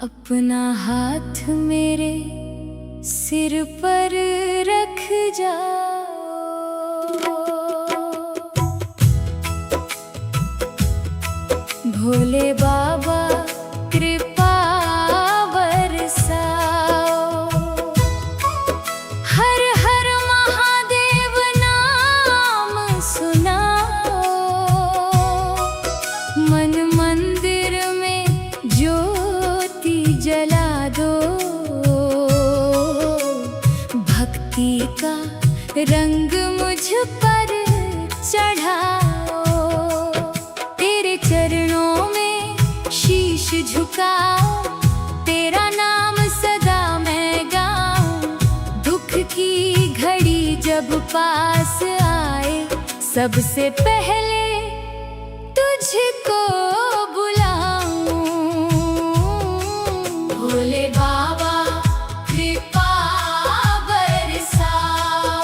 अपना हाथ मेरे सिर पर रख जाओ, भोले बाबा कृपा बरसाओ। हर हर महादेव नाम सुनाओ, मन मंदिर में ज्योति जला दो, भक्ति का रंग मुझ पर चढ़ाओ। तेरे चरणों में शीश झुकाओ, तेरा नाम सदा मैं गाऊं। दुख की घड़ी जब पास आए, सबसे पहले तुझको बुलाऊं। भोले बाबा कृपा बरसाओ,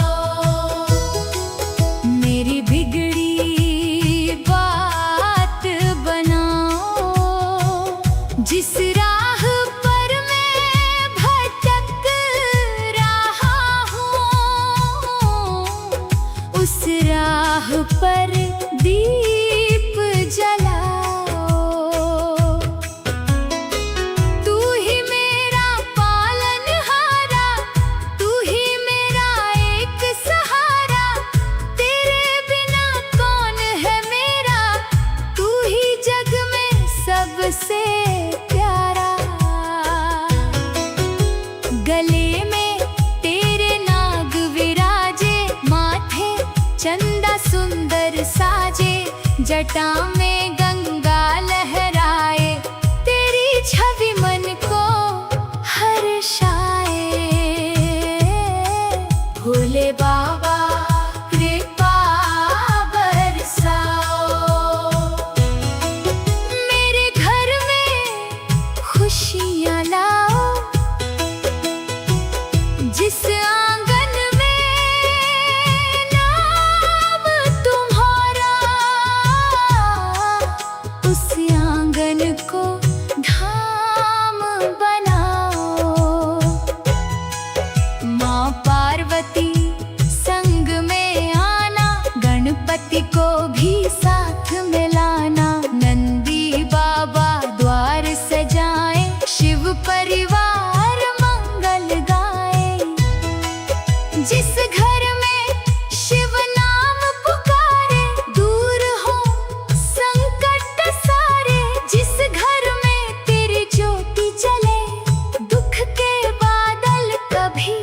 मेरी बिगड़ी बात बनाओ। जिस राह पर मैं भटक रहा हूँ, उस राह पर दीप जलाओ। तू ही मेरा पालनहारा, तू ही मेरा एक सहारा। तेरे बिना कौन है मेरा, तू ही जग में सबसे प्यारा। गले में तेरे नाग विराजे, माथे चंदा सुंदर साजे। जटा में गंगा लहराए, तेरी छवि मन को हर्षाए। भोले बाबा कृपा बरसाओ, मेरे घर में खुशियाँ लाओ। जिस आंगन में नाम तुम्हारा, उस आंगन को धाम बनाओ। माँ पार्वती संग में आना, गणपति को भी साथ में लाना। नंदी बाबा द्वार सजाए, शिव परिवार मंगल गाए। जिस घर में शिव नाम पुकारे, दूर हो संकट सारे। जिस घर में तेरी ज्योति जले, दुख के बादल कभी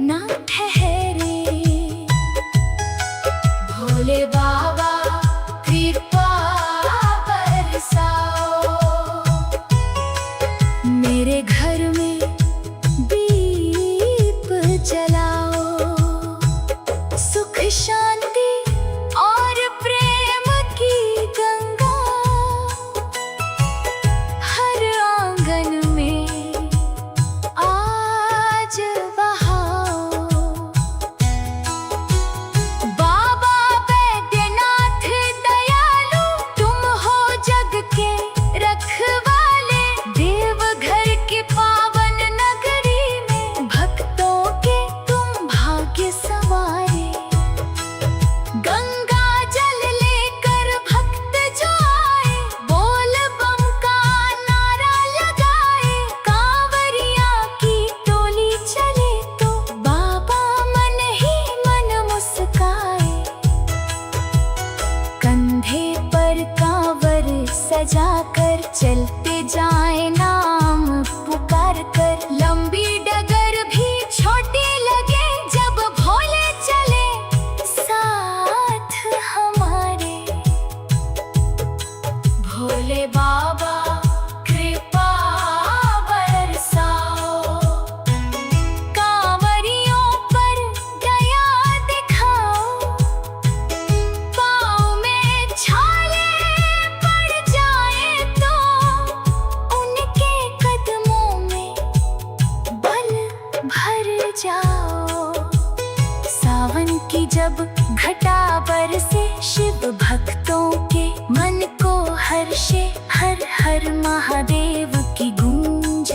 ना ठहरे। भोले बाबा कृपा बरसाओ, मेरे घर में दीप जलाओ। सुख शांति और प्रेम की गंगा हर आंगन में आज बहाओ। बाबा बैद्यनाथ दयालु, तुम हो जग के रखवाले। देवघर की पावन नगरी में भक्तों के तुम भाग्य संवारे। गंगा जल लेकर भक्त जो आए, बोल बम का नारा लगाए। कांवरिया की टोली चले तो बाबा मन ही मन मुस्काए। कंधे पर कांवर सजाकर चलते जाए, नाम पुकार कर। लंबी डगर भी छोटी लगे, जब भोले चले साथ हमारे। भोले बाबा कृपा बरसाओ, कांवरियों पर दया दिखाओ। पाँव में छाले पड़ जाए तो उनके कदमों में बल भर जाओ। सावन की जब घटा बरसे, शिव भक्तों के मन को हर्षे। हर हर महादेव की गूंज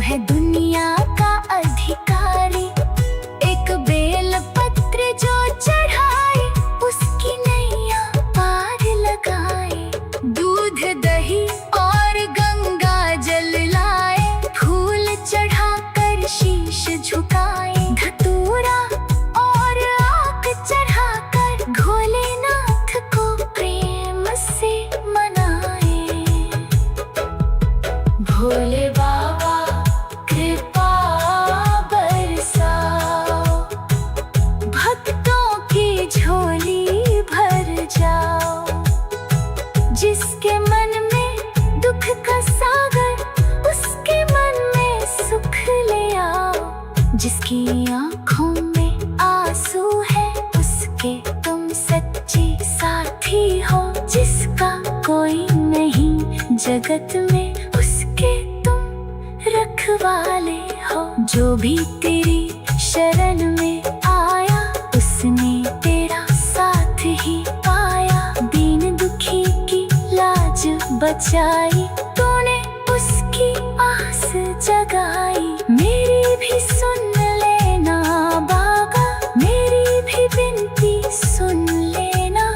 है दुनिया का अधिकारी। एक बेल पत्र जो चढ़ाए, उसकी नैया पार लगाए। दूध दही और गंगा जल लाए, फूल चढ़ाकर शीश झुकाए। धतूरा और आग चढ़ाकर भोलेनाथ को प्रेम से मनाए। भोले बाबा कृपा बरसाओ, भक्तों की झोली भर जाओ। जिसके मन में दुख का सागर, उसके मन में सुख ले आओ। जिसकी आँखों में आंसू है, उसके तुम सच्चे साथी हो। जिसका कोई नहीं जगत में, उसके तुम रखवाले हो। जो भी तेरी शरण में आया, उसने तेरा साथ ही पाया। दीन दुखी की लाज बचाई, तूने उसकी आस जगाई। मेरी भी सुन लेना बाबा, मेरी भी विनती सुन लेना।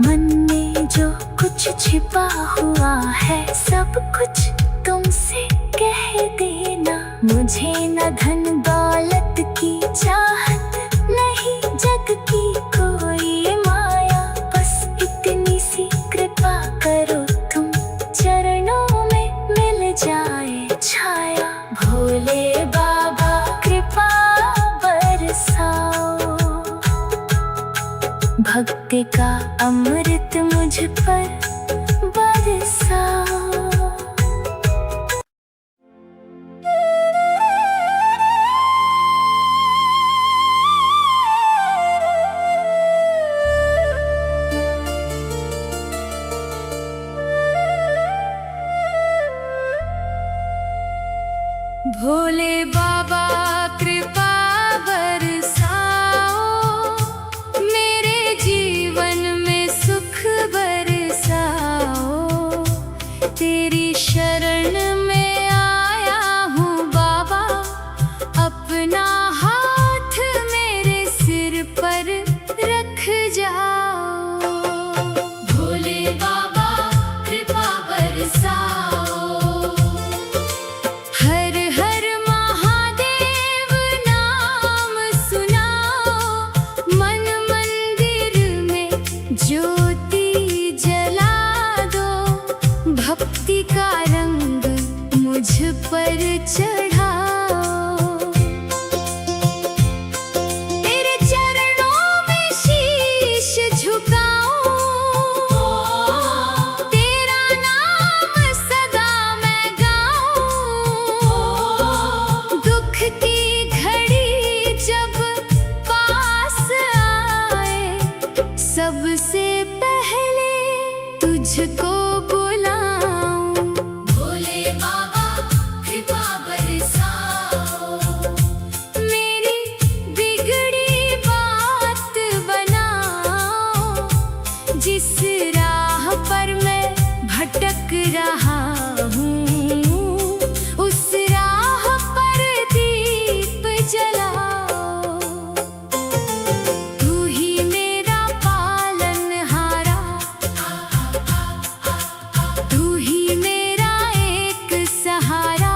मन में जो कुछ छिपा हुआ है, सब कुछ तुमसे कह देना। मुझे न धन दौलत की चाहत, नहीं जग की कोई माया। बस इतनी सी कृपा करो तुम, चरणों में मिल जाए छाया। भोले बाबा कृपा बरसाओ, भक्ति का अमृत मुझ पर बरसाओ। भोले बाबा कृपा बरसाओ, मेरे जीवन में सुख बरसाओ। तेरी शरण में आया हूँ बाबा, अपना हाथ मेरे सिर पर रख जाओ। भोले बाबा कृपा बरसाओ, हर हर महादेव नाम सुनाओ। मन मंदिर में ज्योति जला दो, भक्ति का रंग मुझ पर चढ़ाओ। तेरे चरणों में शीश झुकाऊं, तेरा नाम सदा मैं गाऊं। दुख की घड़ी जब पास आए, सबसे पहले तुझको बुलाऊं। भोले बाबा कृपा बरसाओ, मेरी बिगड़ी बात बनाओ। जिस राह पर मैं भटक रहा हूँ, उस राह पर दीप जलाओ। तू ही मेरा पालनहारा, तू ही मेरा एक सहारा।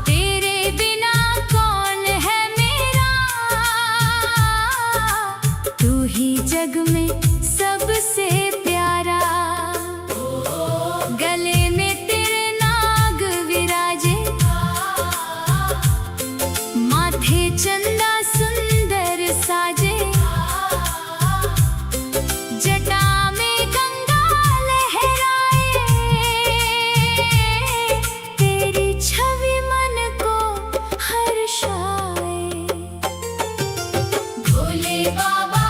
तेरे बिना कौन है मेरा, तू ही जग में सबसे प्यारा। गले में तेरे नाग विराजे, माथे चंदा सुंदर साजे। जटा में गंगा लहराए, तेरी छवि मन को हर्षाए। भोले बाबा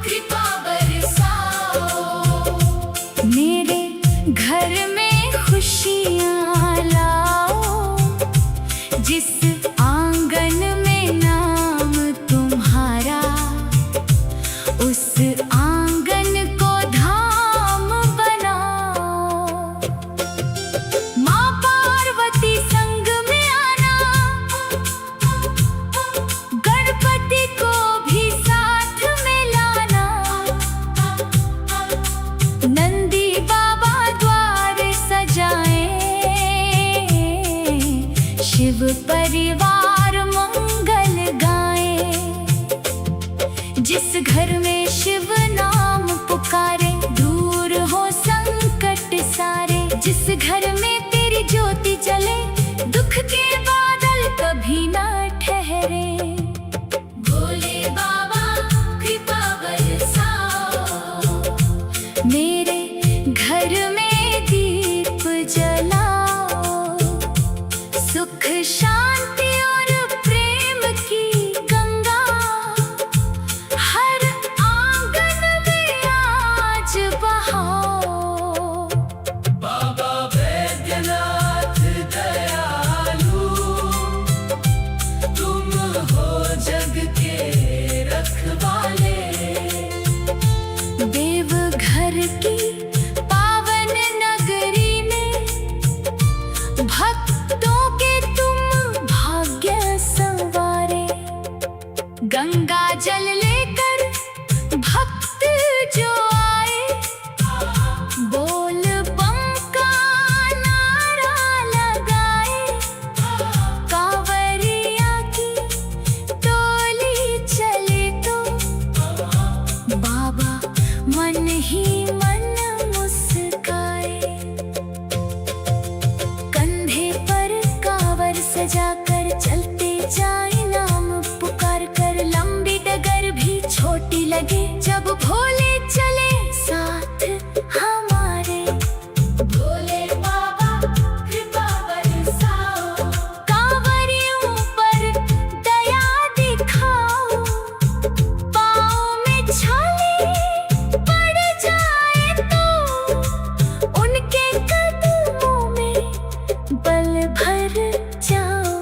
कृपा बरसाओ, मेरे घर में खुशियाँ लाओ। जिस आंगन में नाम तुम्हारा, उस आंगन को धाम बनाओ। माँ पार्वती शिव परिवार मंगल गाए। जिस घर में शिव नाम पुकारे, दूर हो संकट सारे। जिस घर में तेरी ज्योति जले, दुख के बादल कभी ना ठहरे। भोले बाबा कृपा बरसाओ, मेरे घर में दीप जलाओ। सुख शांति और प्रेम की गंगा हर आंगन में आज बहाओ। बाबा वैद्यनाथ दयालु, तुम हो जग के रखवाले। देवघर की पावन नगरी में भक्तों के तुम भाग्य संवारे। गंगा जल लेकर भक्त जो आए, बोल बम का नारा लगाए। कांवरिया की टोली चले तो बाबा मन ही मन मुस्काए। कंधे पर कांवर सजाकर चलते जाए, नाम पुकार कर। लंबी डगर भी छोटी लगे, जब भोले चले साथ हमारे। भोले बाबा कृपा बरसाओ, कांवरियों पर दया दिखाओ। पाँव में छाले पड़ जाए तो उनके कदमों में बल भर जाओ।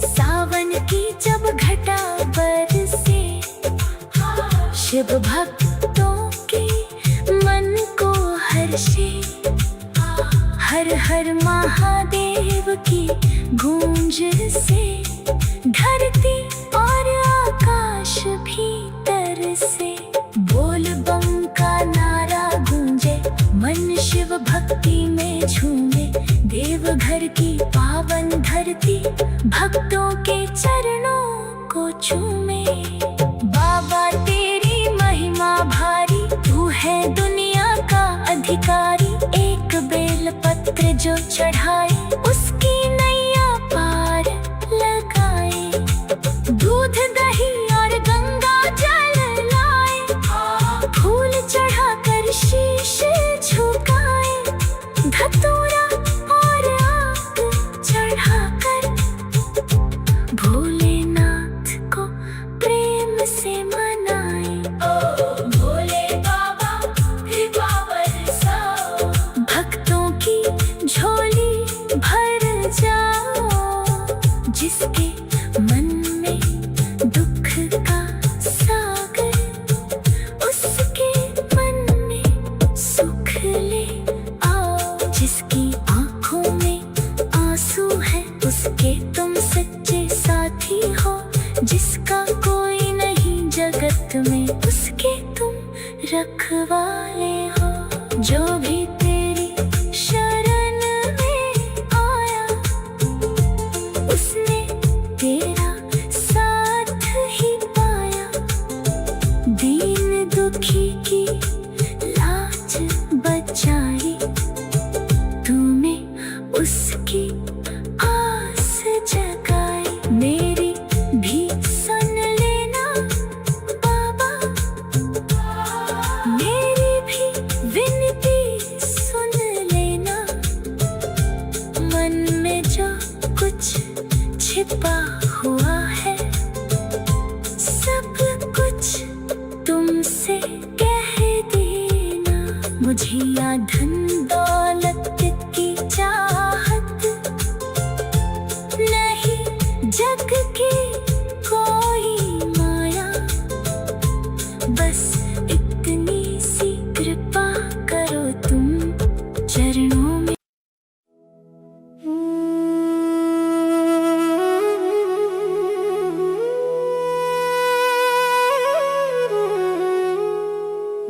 सावन की जब घटा बरसे, शिव भक्तों के मन को हर्षे। हर हर महादेव की गूंज से धरती और आकाश भी तरसे। बोल बम का नारा गूंजे, मन शिव भक्ति में झूमे। देवघर की पावन धरती भक्तों के चरणों को चूमे। बाबा तेरी महिमा भारी, तू है दुनिया का अधिकारी। एक बेल पत्र जो चढ़ाए, उसकी नैया पार लगाए। दूध दही और गंगा जल लाए, फूल चढ़ाकर शीश झुकाए। धतूरा और आग चढ़ाकर भोलेनाथ को प्रेम से मनाए। भोले बाबा कृपा बरसाओ, भक्तों की झोली भर जाओ। जिसके मन में दुख का सागर, उसके मन में सुख ले आओ। जिसकी आंखों में आंसू है, उसके तुम सच्चे साथी हो। जिसका कोई नहीं जगत में, उसके तुम रखवाले हो। जो भी तेरी शरण में आया, उसने तेरा साथ ही पाया। दीन दुखी की लाज बचाई, तूने उसकी आस जगाई। मेरी भी सुन लेना बाबा, मेरी भी विनती सुन लेना। मन में जो कुछ छिपा हुआ है, सब कुछ तुमसे कह देना। मुझे या धन दौलत की चाहत नहीं, जग की कोई माया। बस इतनी सी कृपा करो तुम चरणों में।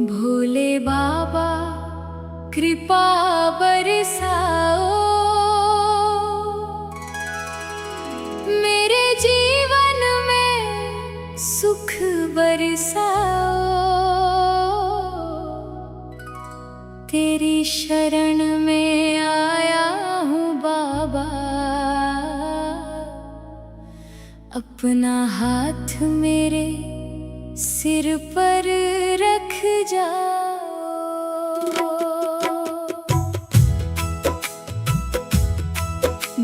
भोले बाबा कृपा बरसाओ, अपना हाथ मेरे सिर पर रख जाओ।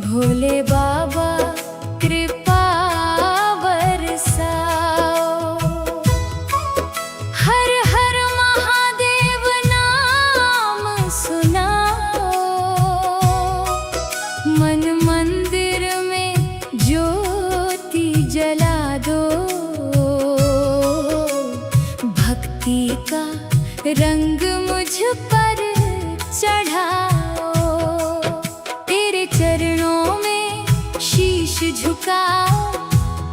भोले बाबा कृपा बरसाओ। हर हर महादेव नाम सुनाओ। मन मंदिर में ज्योति जला दो। भक्ति का रंग मुझ पर चढ़ाओ। तेरे चरणों में शीश झुकाओ।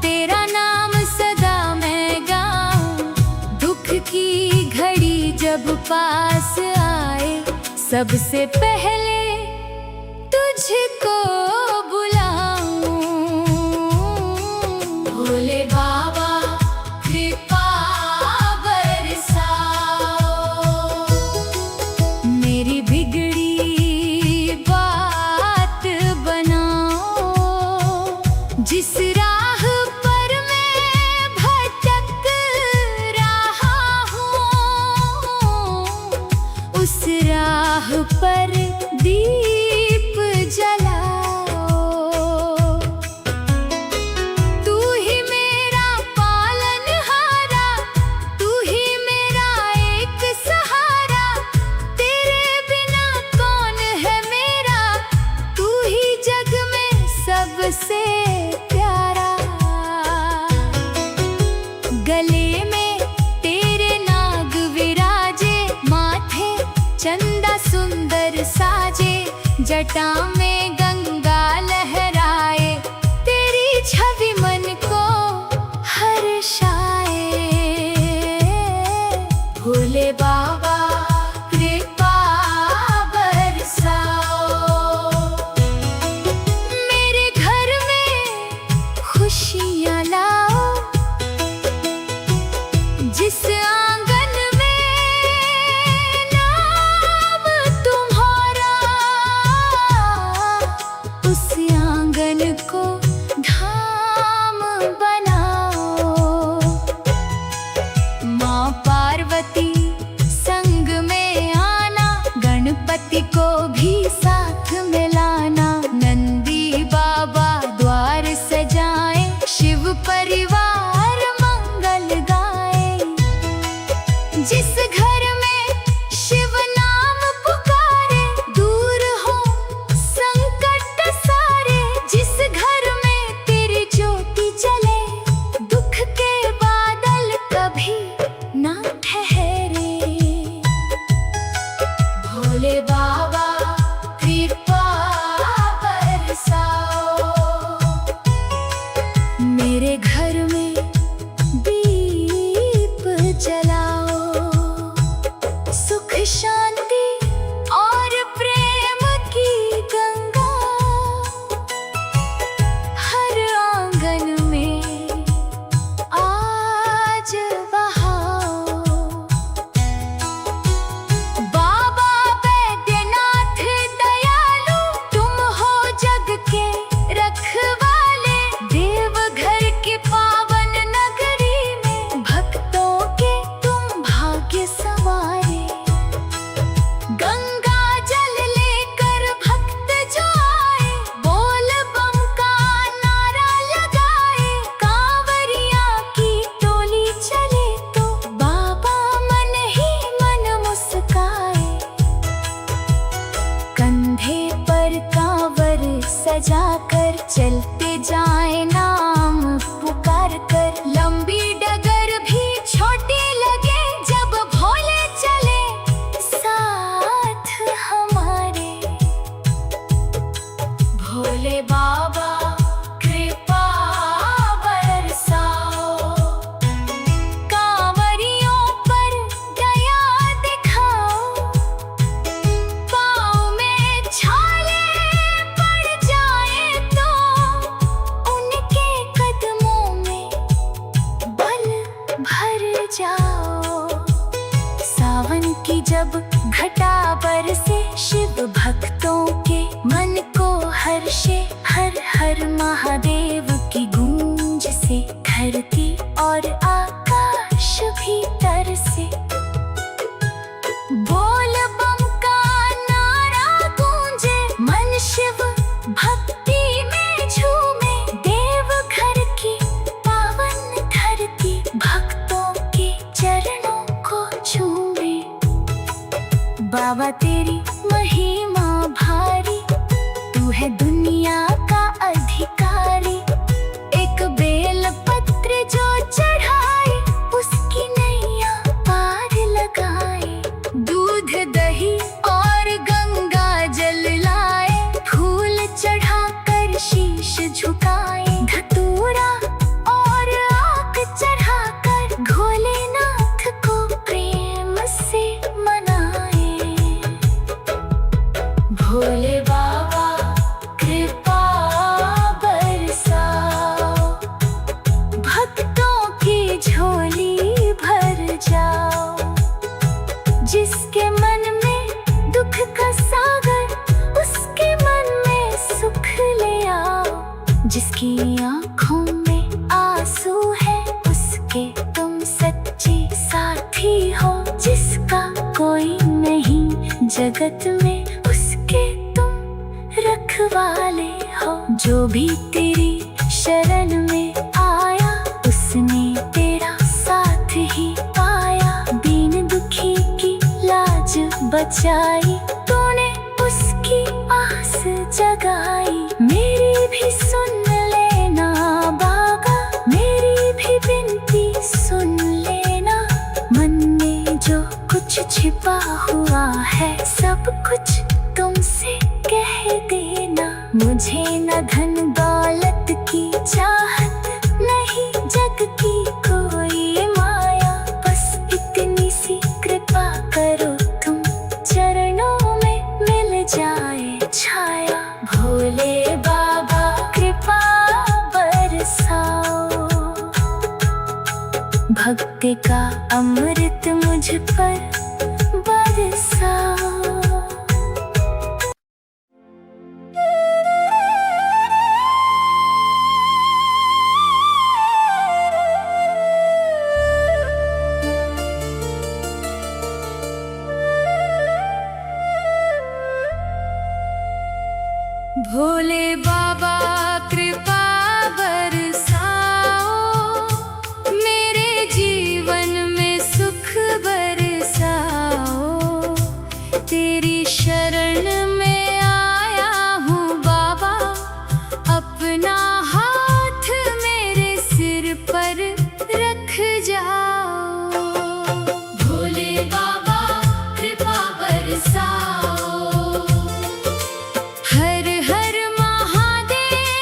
तेरा नाम सदा मैं गाऊं। दुख की घड़ी जब पास आए, सबसे पहले तुझको बुलाऊं। भोले बाबा कृपा बरसाओ। मेरी बिगड़ी बात बनाओ। जिस राह पर मैं भटक रहा हूँ, उस राह पर दीप जलाओ। तू ही मेरा पालनहारा, तू ही मेरा एक सहारा। तेरे बिना कौन है मेरा, तू ही जग में सबसे प्यारा। गले में तेरे नाग विराजे, माथे चंदा सुंदर साजे। जटा में गंगा लहराए, तेरी छवि मन को हर्षाए। भोले बाबा कृपा बरसाओ। मेरे घर में खुशियाँ लाओ। जिस आंगन में नाम तुम्हारा, उस आंगन को धाम बनाओ। माँ पार्वती संग में आना, गणपति को भी साथ में लाना। नंदी बाबा द्वार सजाए, शिव परिवार मंगल गाए। जिस घर में शिव नाम पुकारे, दूर हो संकट सारे। जिस घर में तेरी ज्योति जले, दुख के बादल कभी ना ठहरे। भोले बाबा कृपा बरसाओ। मेरे घर में दीप जलाओ। सुख शांति और प्रेम की गंगा हर आंगन में आज बहाओ। बाबा बैद्यनाथ दयालु, तुम हो जग के रखवाले। देवघर के पावन नगरी में, भक्तों के तुम भाग्य संवारे। गंगा जल लेकर भक्त जो आए, बोल बम का नारा लगाए। कांवरिया की टोली चले तो बाबा मन ही मन मुस्काए। कंधे पर कांवर सजाकर चलते जाए, नाम पुकार कर। लंबी डगर भी छोटी लगे, जब भोले चले साथ हमारे। भोले बाबा कृपा बरसाओ। कांवरियों पर दया दिखाओ। पाँव में छाले पड़ जाए तो उनके कदमों में बल भर जाओ। सावन की जब घटा बरसे, शिव भक्तों के मन को हर्षे। हर हर दुनिया का अधिकारी। एक बेल पत्र जो चढ़ाए, उसकी नैया पार लगाए। दूध दही और गंगा जल लाए, फूल चढ़ाकर शीश झुकाए। धतूरा और आक चढ़ाकर भोलेनाथ को प्रेम से मनाए। भोले बाबा कृपा बरसाओ, भक्तों की झोली भर जाओ। जिसके मन में दुख का सागर, उसके मन में सुख ले आओ। जिसकी आँखों में आंसू है, उसके तुम सच्चे साथी हो। जिसका कोई नहीं जगत में, उसके तुम रखवाले हो। जो भी तेरी शरण में आया, उसने तेरा साथ ही पाया। दीन दुखी की लाज बचाई, तूने उसकी आस जगाई। मेरी भी सुन लेना बाबा, मेरी भी विनती सुन लेना। मन में जो कुछ छिपा हुआ है, सब कुछ तुमसे कह देना। मुझे न धन दौलत की चाहत, नहीं जग की कोई माया। बस इतनी सी कृपा करो तुम, चरणों में मिल जाए छाया। भोले बाबा कृपा बरसाओ, भक्ति का अमृत मुझ पर बरसाओ। भोले बाबा कृपा बरसाओ, मेरे जीवन में सुख बरसाओ। तेरी शरण में आया हूँ बाबा, अपना हाथ मेरे सिर पर रख जाओ। भोले बाबा कृपा बरसाओ, हर हर महादेव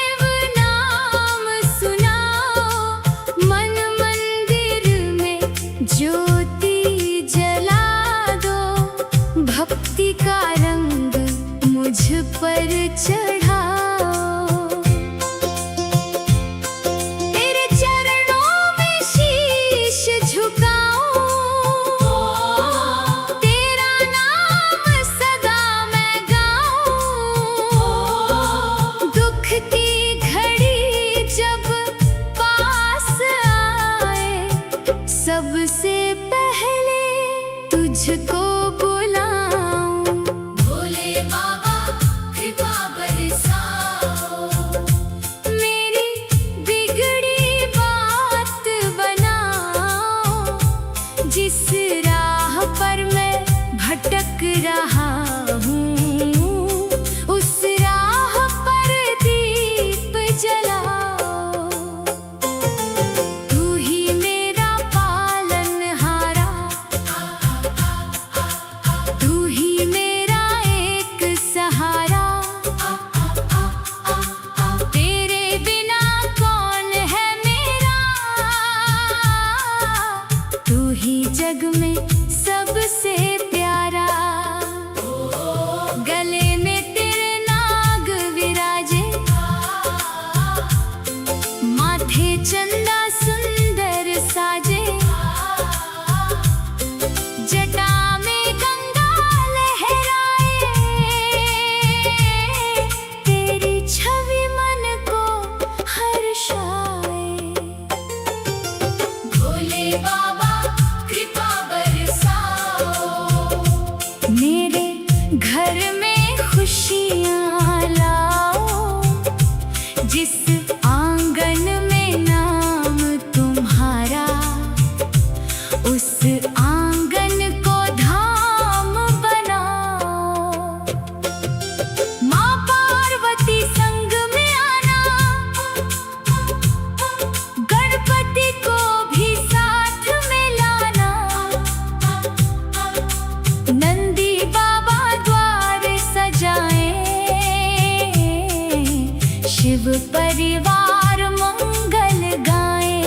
शिव परिवार मंगल गाए।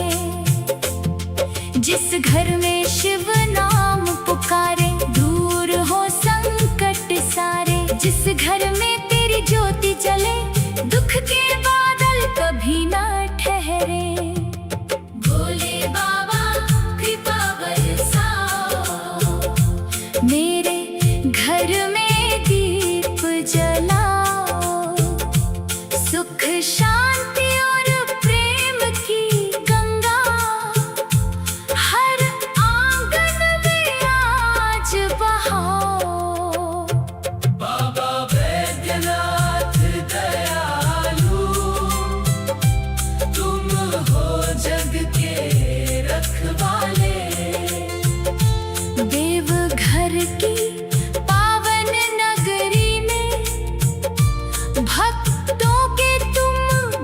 जिस घर में शिव नाम पुकारे, दूर हो संकट सारे। जिस घर में तेरी ज्योति जले, दुख के बादल कभी ना ठहरे। भोले बाबा कृपा बरसाओ, मेरे घर में दीप जलाओ। सुख शांति और प्रेम की गंगा हर आंगन में आज बहाओ। बाबा वैद्यनाथ दयालु, तुम हो जग के रखवाले। देवघर की पावन नगरी में भक्तों के तुम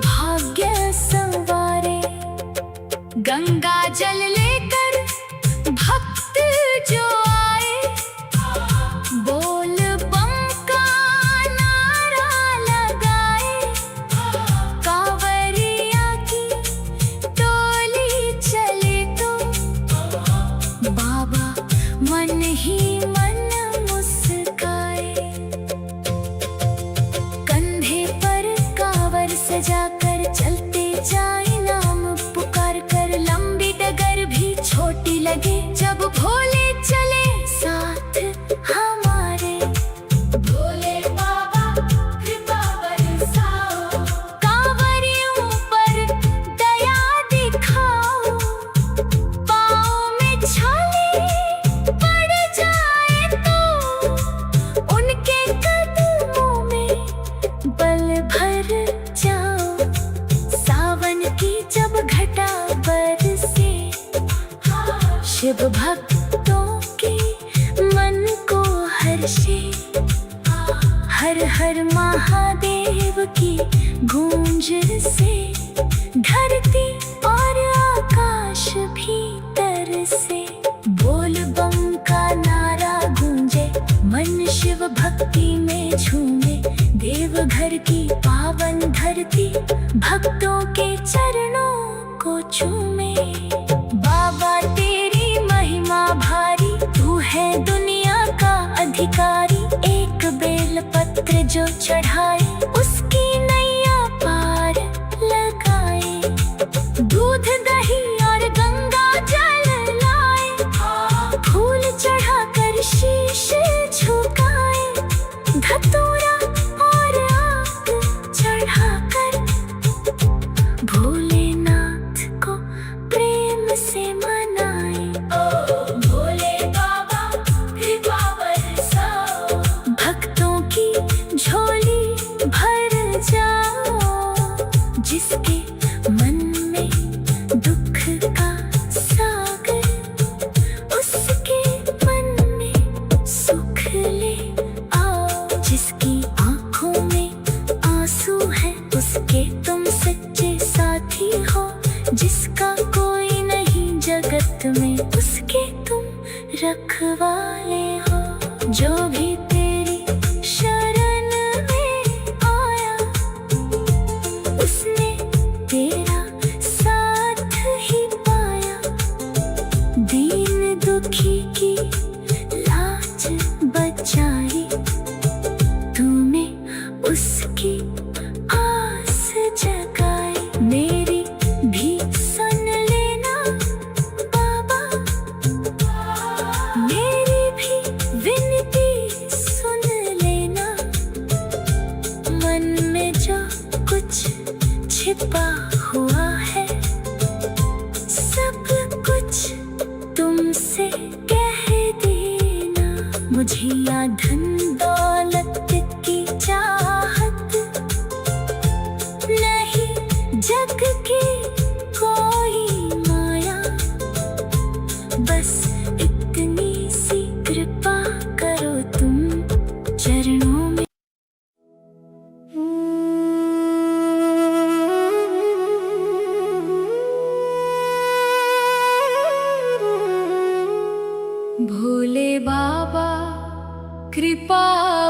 भाग्य संवारे। गंगा जल लेकर भक्त जो आए, बोल बम का नारा लगाए। कांवरिया की टोली चले तो बाबा मन ही मन मुस्काए। कंधे पर कांवर सजाकर चलते जाए, नाम पुकार कर। लंबी डगर भी छोटी लगे, जब भोले चले साथ हमारे। भोले बाबा कृपा बरसाओ, कांवरियों पर दया दिखाओ। पाँव में छाले पड़ जाए तो उनके कदमों में बल भर जाओ। सावन की जब घटा बरसे, शिव भक्तों के मन को हर्षे। हर हर महादेव की गूंज से धरती और आकाश भी तरसे। बोल बम का नारा गूंजे, मन शिव भक्ति में झूमे। देवघर की पावन धरती भक्तों के चरणों को चूमे। बाबा तेरी महिमा भारी, तू है दुनिया का अधिकारी। एक बेल पत्र जो चढ़ाए, उसकी नैया पार लगाए। दूध दही और गंगा जल लाए, फूल चढ़ाकर शीश झुकाए। धतूरा और आग चढ़ाकर भोलेनाथ को प्रेम से मनाए। भोले बाबा कृपा बरसाओ, भक्तों की झोली भर जाओ। जिसके मन में दुख का सागर, उसके मन में सुख ले आओ। जिसकी आंखों में आंसू है, उसके तुम सच्चे साथी हो। जिसका कोई नहीं जगत में, उसके तुम रखवाले हो। जो भी तेरी शरण में आया, उसने तेरा साथ ही पाया। दीन दुखी की लाज बचाई, तूने उसकी आस जगाई। मेरी भी सुन लेना बाबा, मेरी भी विनती सुन लेना। मन में जो कुछ छिपा हुआ है, सब कुछ तुमसे कह देना। मुझे या धन दौलत की चाहत नहीं, जग की कोई माया। बस इतनी सी कृपा करो तुम चरणों में। भोले बाबा कृपा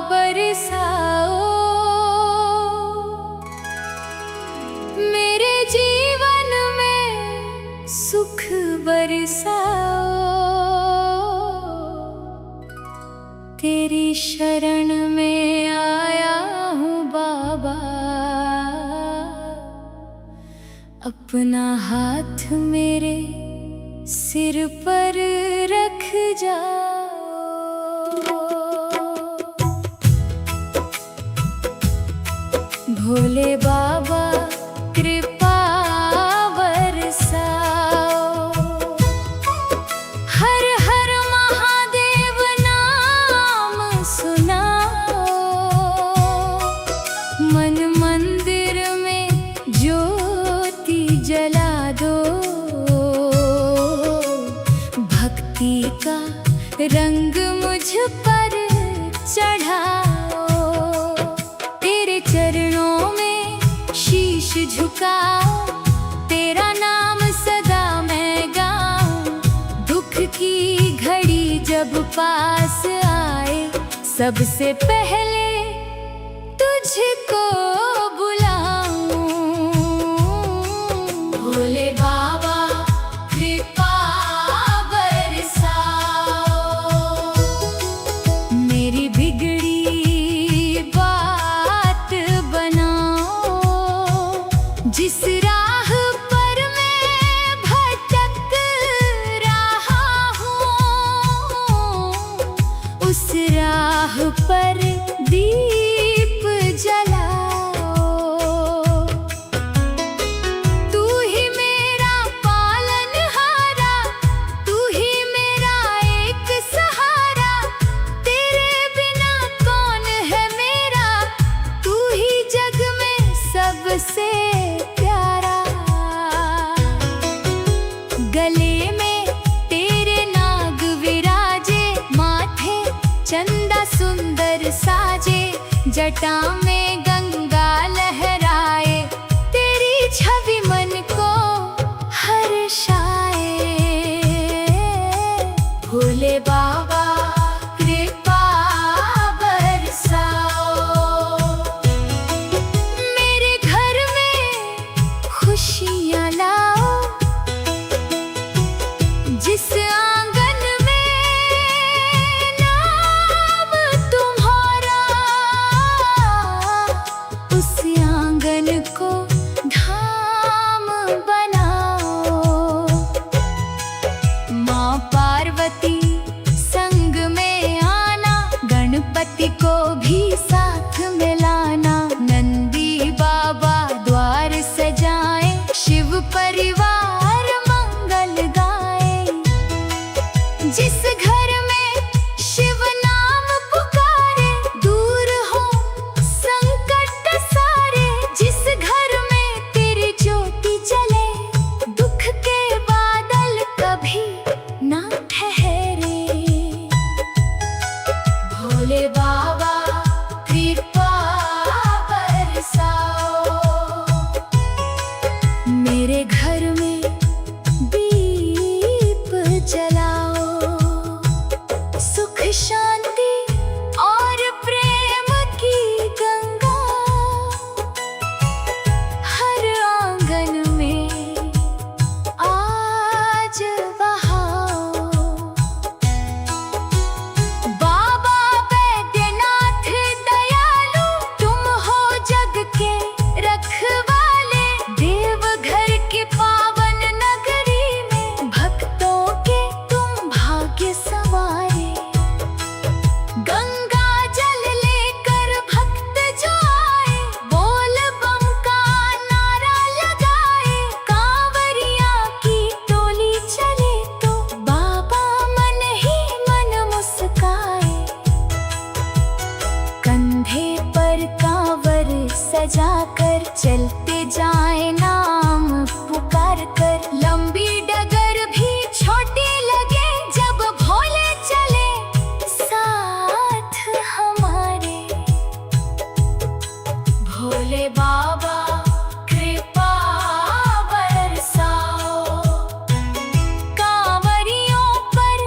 बरसाओ, शरण में आया हूँ बाबा, अपना हाथ मेरे सिर पर रख जाओ। भोले बाबा कृपा बरसाओ, हर हर महादेव नाम सुनाओ। मन मंदिर में ज्योति जला दो, भक्ति का रंग मुझ पर चढ़ाओ। तेरे चरणों में शीश झुकाओ, तेरा नाम सदा मैं गाऊं। दुख की घड़ी जब पास आए, सबसे पहले तुझको बुलाऊं। भोले बाबा कृपा बरसाओ, मेरी बिगड़ी बात बनाओ। जिस राह पर मैं भटक रहा हूँ, उस राह पर दीप जलाओ। तू ही मेरा पालनहारा, तू ही मेरा एक सहारा। तेरे बिना कौन है मेरा, तू ही जग में सबसे प्यारा। गले में तेरे नाग विराजे, माथे चंदा सुंदर साजे। जटा में गंगा लहराए, तेरी छवि मन को हर्षाए। भोले बाबा कृपा बरसाओ, मेरे घर में खुशियाँ लाओ। जिस आंगन में नाम तुम्हारा, उस आंगन को धाम बनाओ। माँ पार्वती संग में आना, गणपति को भी साथ में लाना। नंदी बाबा द्वार सजाए, शिव परिवार मंगल गाए। जिस घर में शिव नाम पुकारे, दूर हो संकट सारे। जिस घर में तेरी ज्योति जले, दुख के बादल कभी ना ठहरे। भोले बाबा कृपा बरसाओ, मेरे घर में दीप जलाओ। सुख शांति और प्रेम की गंगा हर आंगन में आज बहाओ। बाबा बैद्यनाथ दयालु, तुम हो जग के रखवाले। देवघर के पावन नगरी में, भक्तों के तुम भाग्य संवारे। गंगा जल लेकर भक्त जो आए, बोल बम का नारा लगाए। कांवरिया की टोली चले तो, बाबा मन ही मन मुस्काए। कंधे पर कांवर सजाकर चलते जाए, नाम पुकार कर। लंबी डगर भी छोटी लगे, जब भोले चले साथ हमारे। भोले बाबा कृपा बरसाओ, कांवरियों पर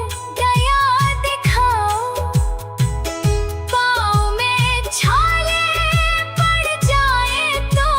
दया दिखाओ। पाँव में छाले पड़ जाए तो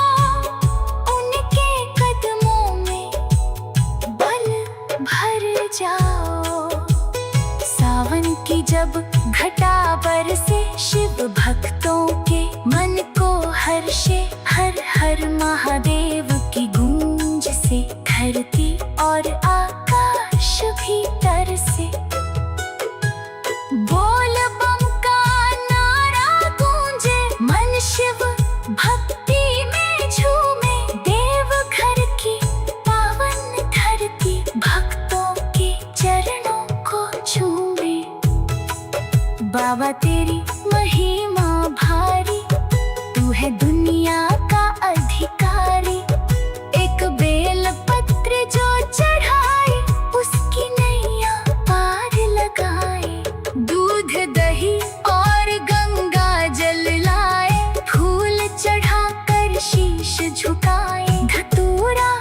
शीश झुकाए, धतूरा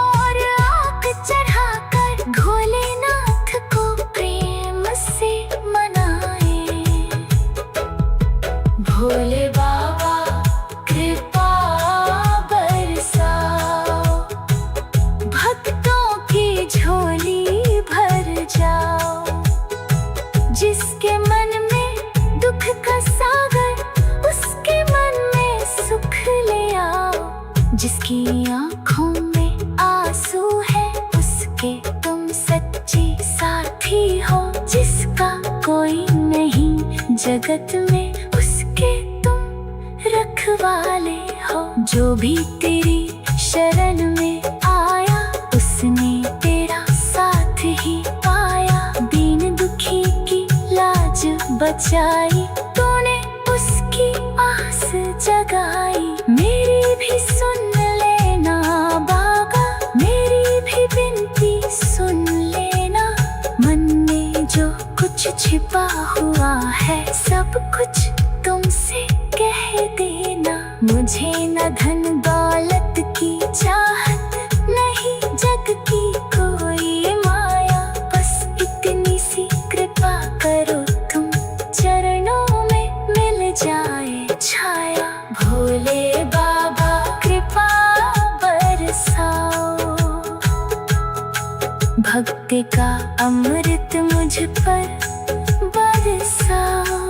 और आग चढ़ाकर भोलेनाथ को प्रेम से मनाए। भोले बाबा कृपा बरसाओ, भक्तों की झोली भर जाओ। जिसके मन में दुख का सागर, उसके मन में सुख ले आओ। जिसकी आँखों में आंसू है, उसके तुम सच्ची साथी हो। जिसका कोई नहीं जगत में, उसके तुम रखवाले हो। जो भी तेरी शरण में आया, उसने तेरा साथ ही पाया। दीन दुखी की लाज बचाई, तूने उसकी आस जगाई। मेरी भी सुन लेना बाबा, मेरी भी विनती सुन लेना। मन में जो कुछ छिपा हुआ है, सब कुछ तुमसे कह देना। मुझे न धन दौलत की चाहत, नहीं जग की कोई माया। बस इतनी सी कृपा करो तुम, चरणों में मिल जाए छाया। भोले बाबा कृपा बरसाओ, भक्ति का अमृत मुझ पर बरसाओ।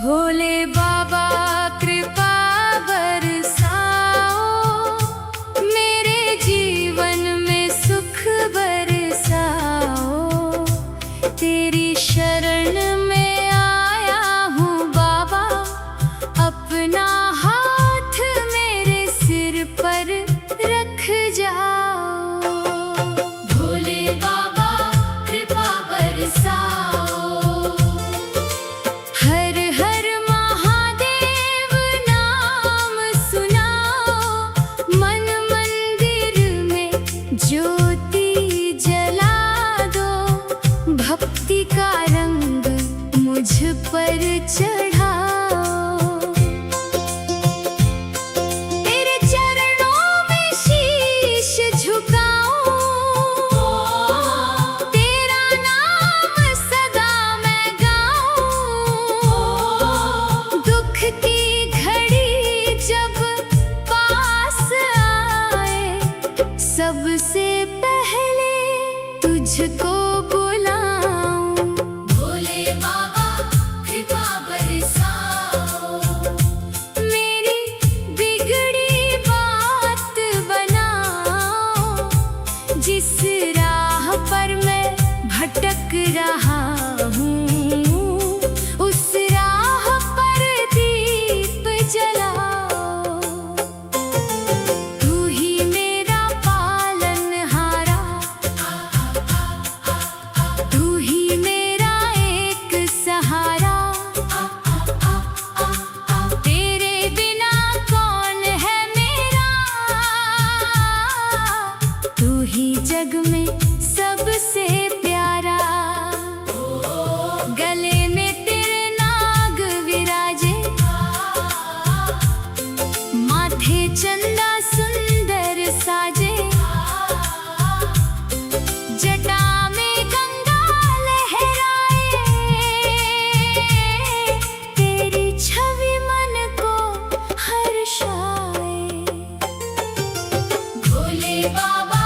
भोले बाबा कृपा बरसाओ, मेरे जीवन में सुख बरसाओ। तेरी शरण में आया हूँ बाबा, अपना हाथ मेरे सिर पर रख जाओ। भोले बाबा कृपा बरसाओ, हर हर महादेव नाम सुनाओ। मन मंदिर में ज्योति जला दो, भक्ति का रंग मुझ पर चढ़ाओ। तेरे चरणों में शीश झुकाऊं, तेरा नाम सदा मैं गाऊं। दुख की घड़ी जब पास आए, सबसे पहले तुझको बुलाऊं। भोले बाबा कृपा बरसाओ, मेरी बिगड़ी बात बनाओ। जिस राह पर मैं भटक रहा हूँ, उस राह पर दीप जलाओ। तू ही मेरा पालनहारा, तू ही मेरा एक सहारा। तेरे बिना कौन है मेरा, तू ही जग में सबसे प्यारा। गले में तेरे नाग विराजे, माथे चंदा सुंदर साजे। जटा में गंगा लहराए, तेरी छवि मन को हर्षाए। भोले बाबा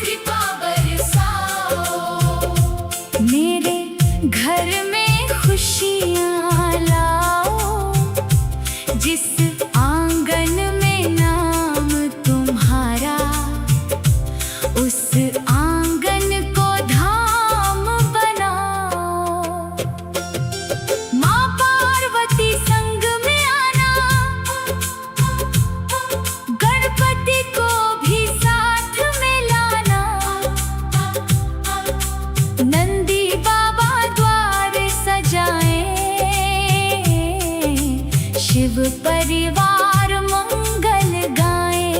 कृपा बरसाओ, मेरे घर में खुशियाँ लाओ। जिस आंगन में नाम तुम्हारा, उस आंगन को धाम बनाओ। माँ पार्वती संग में आना, गणपति को भी साथ में लाना। नंदी बाबा द्वार सजाए, शिव परिवार मंगल गाए।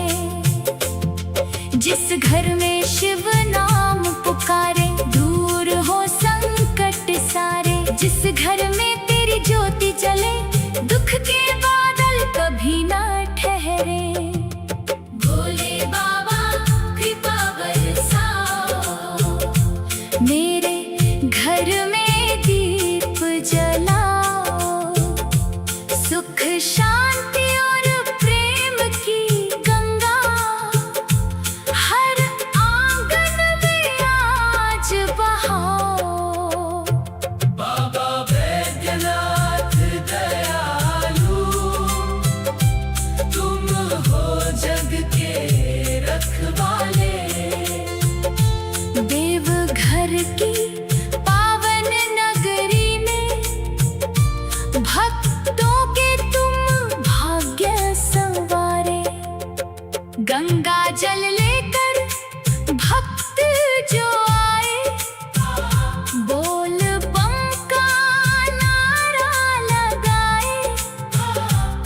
जिस घर में शिव नाम पुकारे, दूर हो संकट सारे। जिस घर में तेरी ज्योति जले, दुख के बादल कभी ना ठहरे। भोले बाबा कृपा बरसाओ, मेरे घर में दीप जलाओ। सुख शांति और प्रेम की गंगा हर आंगन में आज बहाओ। बाबा वैद्यनाथ दयालु, तुम हो जग के रखवाले। देवघर की पावन नगरी में भक्तों के तुम भाग्य संवारे। गंगा जल लेकर भक्त जो आए, बोल बम का नारा लगाए।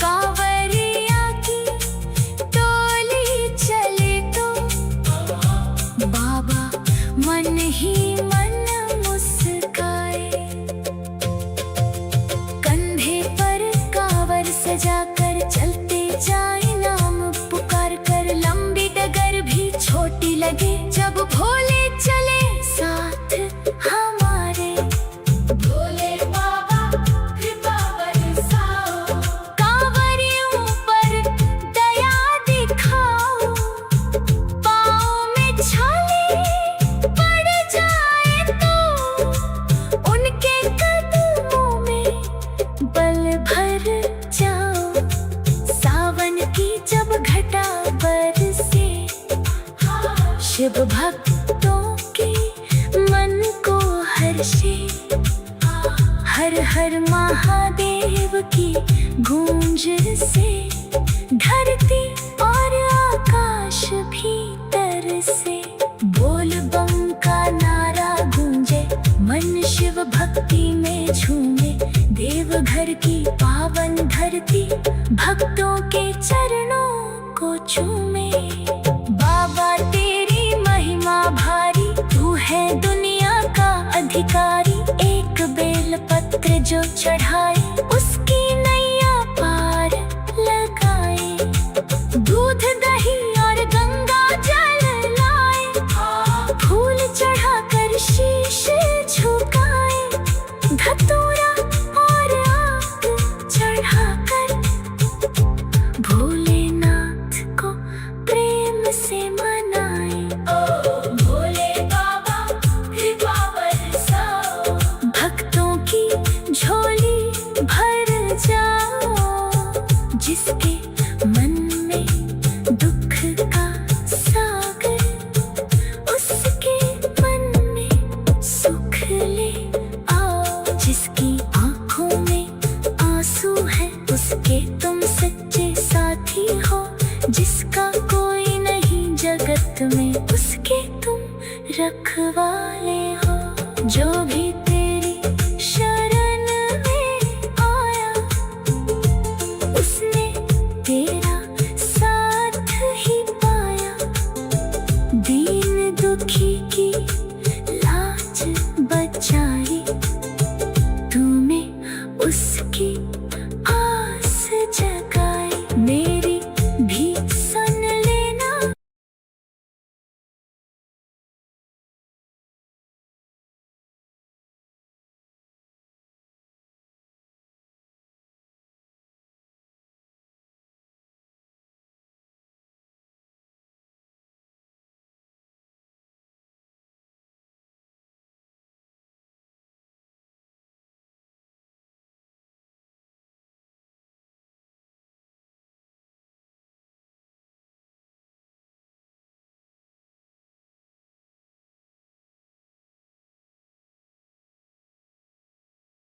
कांवरिया की टोली चले तो बाबा मन ही मन मुस्काए। कंधे पर कांवर सजाकर चलते जाए, नाम पुकार कर। लंबी डगर भी छोटी लगे, जब भोले चले साथ हमारे। भोले बाबा कृपा बरसाओ, कांवरियों पर दया दिखाओ। पाँव में छाले पड़ जाए तो उनके कदमों में बल भर जाओ। सावन की जब घटा बरसे, शिव भक्तों के मन को हर्षे। हर हर महादेव की गूंज से धरती और आकाश भी तरसे। बोल बम का नारा गूंजे, मन शिव भक्ति में झूमे। देवघर की पावन धरती भक्तों के चरणों को चूमे। बाबा तेरी महिमा भारी, तू है दुनिया का अधिकारी। एक बेल पत्र जो चढ़ाए, उसकी नैया पार लगाए। दूध दही और गंगा जल लाए, फूल चढ़ाकर शीश झुकाए। धतूरा और आग चढ़ाकर भोलेनाथ को प्रेम से मनाए। भोले बाबा कृपा बरसाओ, भक्तों की झोली भर जाओ। जिसके मन में दुख का सागर, उसके मन में सुख ले आओ। जिसकी आंखों में आंसू है, उसके तुम सच्चे साथी हो। जिसका कोई नहीं जगत में, उसके तुम रखवा